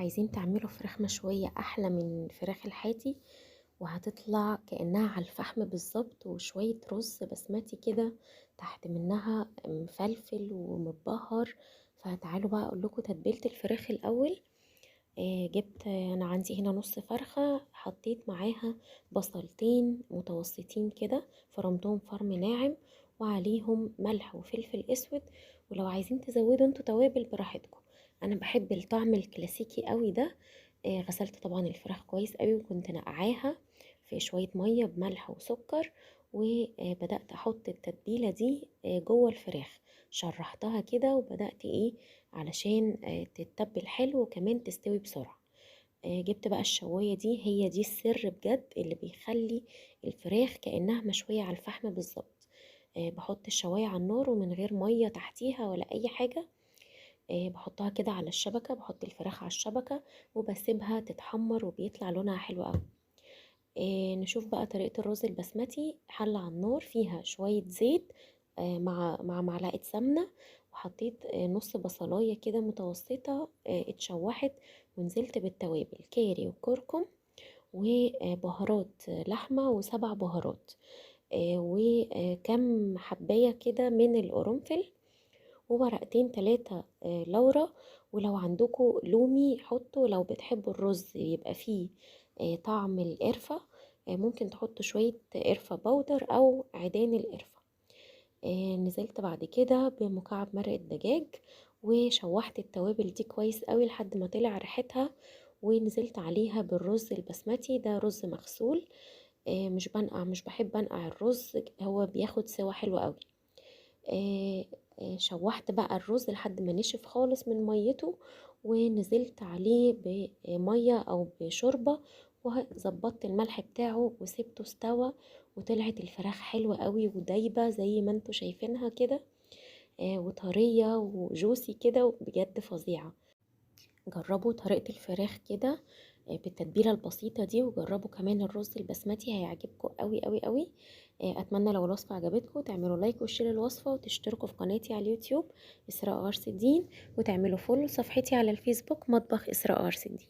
عايزين تعملوا فراخ مشوية أحلى من فراخ الحاتي، وهتطلع كأنها على الفحم بالظبط، وشوية رز بسمتي كده تحت منها مفلفل ومتبهر. فتعالوا بقى أقول لكم تتبيلة الفراخ الأول. جبت أنا عندي هنا نص فرخة، حطيت معاها بصلتين متوسطين كده فرمتهم فرم ناعم، وعليهم ملح وفلفل اسود. ولو عايزين تزودوا انتوا توابل براحتكم، انا بحب الطعم الكلاسيكي قوي ده. غسلت طبعا الفراخ كويس قوي وكنت نقعاها في شوية مية بملح وسكر، وبدأت احط التتبيلة دي جوه الفراخ. شرحتها كده وبدأت علشان تتبل حلو وكمان تستوي بسرعة. جبت بقى الشواية دي، هي دي السر بجد اللي بيخلي الفراخ كأنها مشوية على الفحم بالظبط. بحط الشواية على النار ومن غير مية تحتيها ولا أي حاجة. بحطها كده على الشبكة، بحط الفراخ على الشبكة وبسيبها تتحمر وبيطلع لونها حلو قوي. نشوف بقى طريقة الرز البسمتي. حلة على النار فيها شوية زيت مع معلقة سمنة، وحطيت نص بصلاية كده متوسطة اتشوحت، ونزلت بالتوابل كاري وكركم وبهارات لحمة وسبع بهارات، وكم حباية كده من القرنفل، وورقتين تلاتة لورا. ولو عندكم لومي حطوا، لو بتحبوا الرز يبقى فيه طعم القرفة، ممكن تحطوا شوية قرفة بودر أو عيدان القرفة. نزلت بعد كده بمكعب مرق الدجاج، وشوحت التوابل دي كويس قوي لحد ما طلع ريحتها، ونزلت عليها بالرز البسمتي. ده رز مغسول، مش بحب انقع الرز، هو بياخد سوا حلو قوي. آه، شوحت بقى الرز لحد ما نشف خالص من ميته، ونزلت عليه بمية او بشوربة، وظبطت الملح بتاعه وسبته استوى، وطلعت الفراخ حلوة قوي ودايبة زي ما انتوا شايفينها كده، وطرية وجوسي كده بجد فظيعة. جربوا طريقة الفراخ كده بالتتبيلة البسيطة دي، وجربوا كمان الرز البسمتي هيعجبكم قوي قوي قوي. اتمنى لو الوصفة عجبتكم تعملوا لايك وشير الوصفة، وتشتركوا في قناتي على اليوتيوب إسراء غرس الدين، وتعملوا فولو صفحتي على الفيسبوك مطبخ إسراء غرس الدين.